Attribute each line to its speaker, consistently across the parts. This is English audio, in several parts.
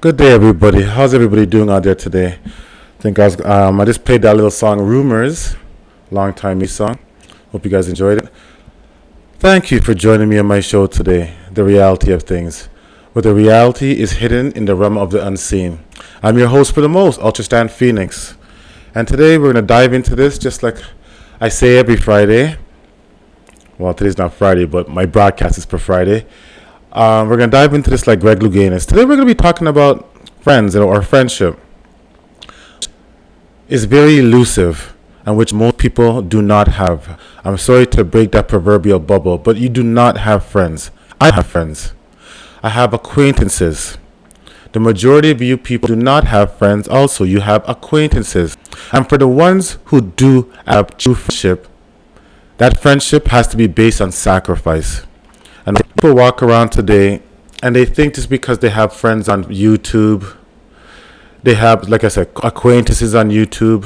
Speaker 1: Good day, everybody. How's everybody doing out there today? I just played that little song, "Rumors," long time me song. Hope you guys enjoyed it. Thank you for joining me on my show today, The Reality of Things, where the reality is hidden in the realm of the unseen. I'm your host for the most, Ultrastand Pheonix, and today we're gonna dive into this just like I say every Friday. Well, today's not Friday, but my broadcast is per Friday. We're going to dive into this like Greg Louganis. Today we're going to be talking about friends or friendship. It's very elusive and which most people do not have. I'm sorry to break that proverbial bubble, but you do not have friends. I have friends. I have acquaintances. The majority of you people do not have friends also. You have acquaintances. And for the ones who do have true friendship, that friendship has to be based on sacrifice. And people walk around today and they think just because they have friends on YouTube, they have, like I said, acquaintances on YouTube,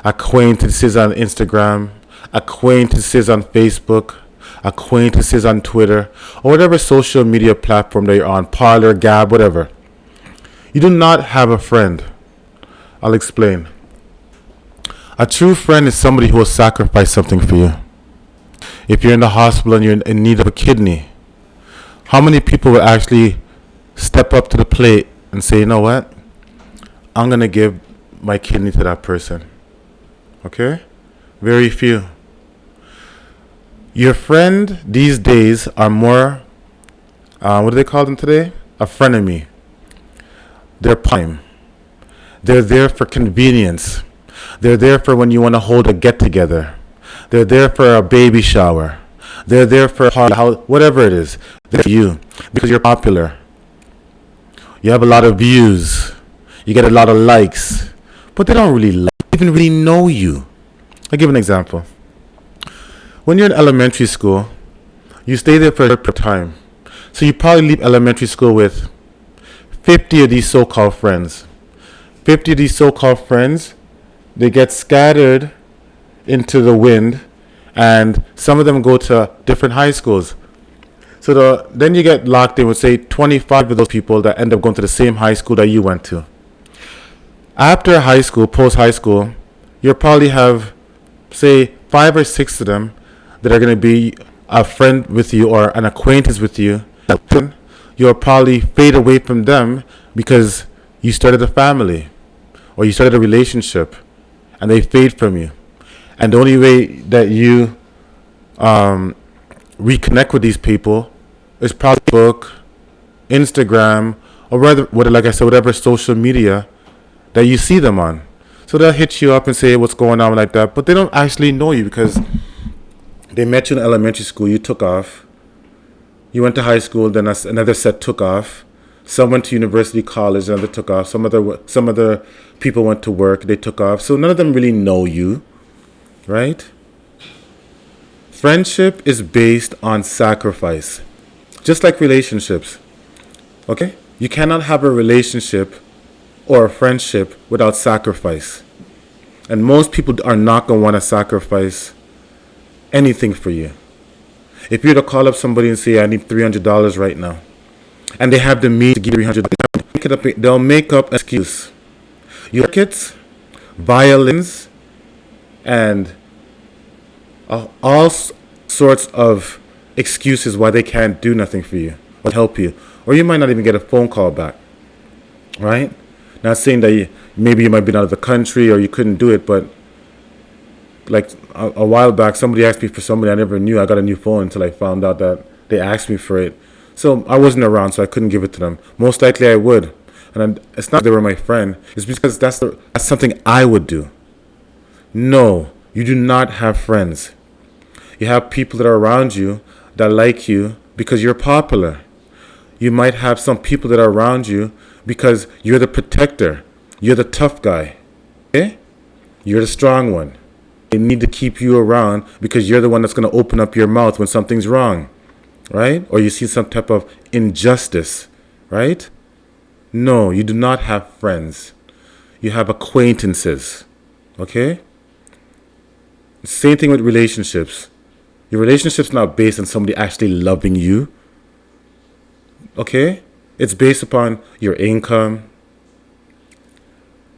Speaker 1: acquaintances on Instagram, acquaintances on Facebook, acquaintances on Twitter, or whatever social media platform that you're on, Parler, Gab, whatever. You do not have a friend. I'll explain. A true friend is somebody who will sacrifice something for you. If you're in the hospital and you're in need of a kidney, how many people will actually step up to the plate and say, you know what? I'm going to give my kidney to that person. Okay? Very few. Your friend these days are more, what do they call them today? A frenemy. They're prime. They're there for convenience. They're there for when you want to hold a get-together. They're there for a baby shower. They're there for whatever it is. They're for you because you're popular. You have a lot of views. You get a lot of likes. But they don't really even really know you. I'll give an example. When you're in elementary school, you stay there for a time. So you probably leave elementary school with 50 of these so-called friends. 50 of these so-called friends, they get scattered into the wind, and some of them go to different high schools. So then you get locked in with, say, 25 of those people that end up going to the same high school that you went to. After high school, post-high school, you'll probably have, say, 5 or 6 of them that are going to be a friend with you or an acquaintance with you. You'll probably fade away from them because you started a family or you started a relationship and they fade from you. And the only way that you reconnect with these people is probably Facebook, Instagram, or like I said, whatever social media that you see them on. So they'll hit you up and say what's going on like that, but they don't actually know you because they met you in elementary school, you took off. You went to high school, then another set took off. Some went to university, college, another took off. Some other people went to work, they took off. So none of them really know you. Right? Friendship is based on sacrifice. Just like relationships. Okay? You cannot have a relationship or a friendship without sacrifice. And most people are not going to want to sacrifice anything for you. If you were to call up somebody and say, I need $300 right now, and they have the means to give you $300, they'll make up an excuse. Your kids, violins, and all sorts of excuses why they can't do nothing for you or help you. Or you might not even get a phone call back. Right? Not saying that maybe you might be out of the country or you couldn't do it, but like a while back, somebody asked me for somebody I never knew. I got a new phone until I found out that they asked me for it. So I wasn't around, so I couldn't give it to them. Most likely I would. And it's not that they were my friend. It's because that's something I would do. No, you do not have friends. You have people that are around you that like you because you're popular. You might have some people that are around you because you're the protector. You're the tough guy. Okay? You're the strong one. They need to keep you around because you're the one that's going to open up your mouth when something's wrong. Right? Or you see some type of injustice. Right? No, you do not have friends. You have acquaintances. Okay? Same thing with relationships. Your relationship's not based on somebody actually loving you. Okay? It's based upon your income.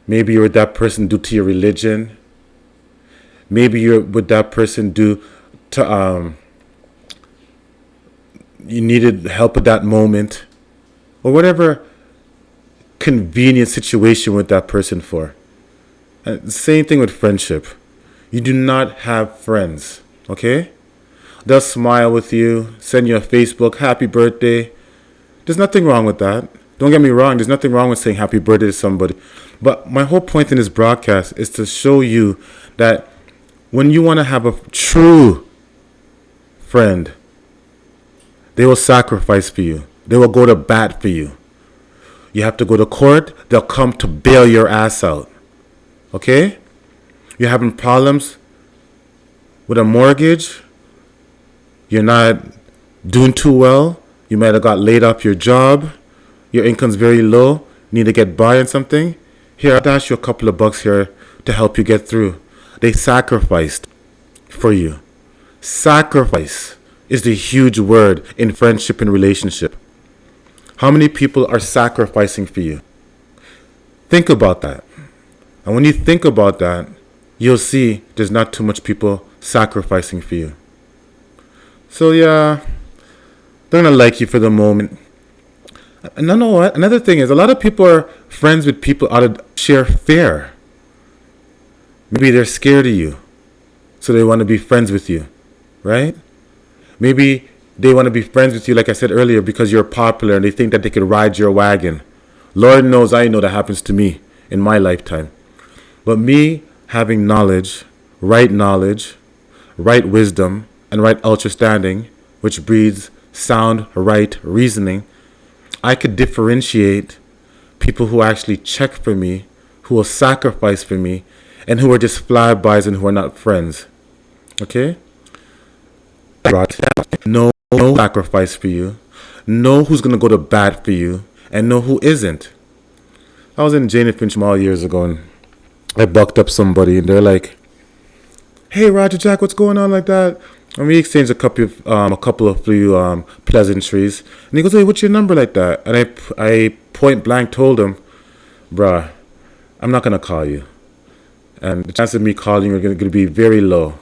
Speaker 1: Maybe you're with that person due to your religion. Maybe you're with that person due to you needed help at that moment, or whatever convenient situation with that person for. And same thing with friendship. You do not have friends, okay? They'll smile with you, send you a Facebook, happy birthday. There's nothing wrong with that. Don't get me wrong, there's nothing wrong with saying happy birthday to somebody. But my whole point in this broadcast is to show you that when you want to have a true friend, they will sacrifice for you. They will go to bat for you. You have to go to court, they'll come to bail your ass out. Okay? You're having problems with a mortgage. You're not doing too well. You might have got laid off your job. Your income's very low. Need to get by on something. Here, I'll dash you a couple of bucks here to help you get through. They sacrificed for you. Sacrifice is the huge word in friendship and relationship. How many people are sacrificing for you? Think about that. And when you think about that, you'll see there's not too much people sacrificing for you. So yeah, they're going to like you for the moment. And you know what? Another thing is, a lot of people are friends with people out of sheer fear. Maybe they're scared of you, so they want to be friends with you, right? Maybe they want to be friends with you, like I said earlier, because you're popular and they think that they could ride your wagon. Lord knows I know that happens to me in my lifetime. But me having knowledge, right wisdom, and right understanding, which breeds sound, right reasoning, I could differentiate people who actually check for me, who will sacrifice for me, and who are just flybys and who are not friends. Okay? Know sacrifice for you, know who's going to go to bat for you, and know who isn't. I was in Jane Finch Mall years ago, and I bucked up somebody, and they're like, "Hey, Roger Jack, what's going on?" like that. And we exchanged a couple of few pleasantries. And he goes, "Hey, what's your number?" like that. And I point blank told him, "Bruh, I'm not going to call you. And the chance of me calling you are going to be very low.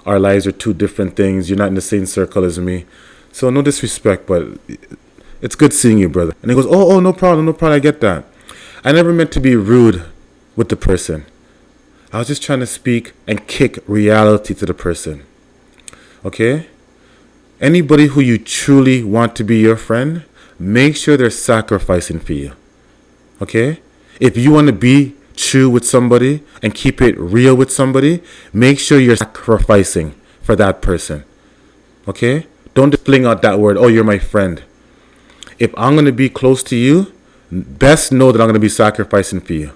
Speaker 1: Our lives are two different things. You're not in the same circle as me. So no disrespect, but it's good seeing you, brother." And he goes, oh, no problem, I get that. I never meant to be rude with the person. I was just trying to speak and kick reality to the person. Okay? Anybody who you truly want to be your friend, make sure they're sacrificing for you. Okay? If you want to be true with somebody and keep it real with somebody, make sure you're sacrificing for that person. Okay? Don't just fling out that word, "Oh, you're my friend." If I'm going to be close to you, best know that I'm going to be sacrificing for you.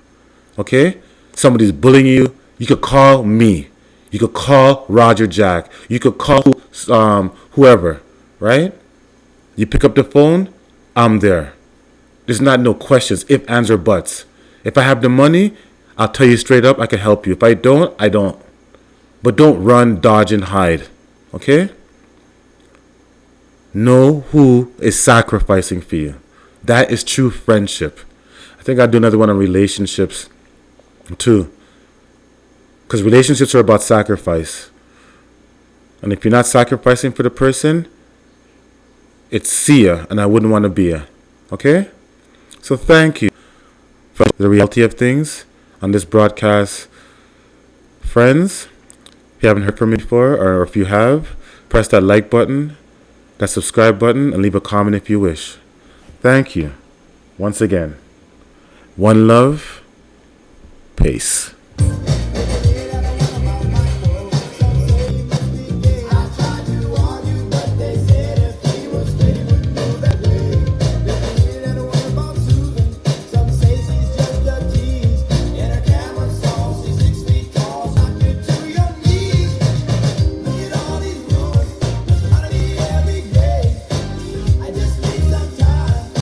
Speaker 1: Okay? Somebody's bullying you, you could call me. You could call Roger Jack. You could call whoever, right? You pick up the phone, I'm there. There's not no questions, ifs, ands, or buts. If I have the money, I'll tell you straight up, I can help you. If I don't, I don't. But don't run, dodge, and hide. Okay? Know who is sacrificing for you. That is true friendship. I think I'll do another one on relationships too. Because relationships are about sacrifice. And if you're not sacrificing for the person, it's see ya, and I wouldn't want to be ya. Okay? So thank you for the reality of things on this broadcast. Friends, if you haven't heard from me before, or if you have, press that like button, that subscribe button, and leave a comment if you wish. Thank you. Once again. One love. Peace.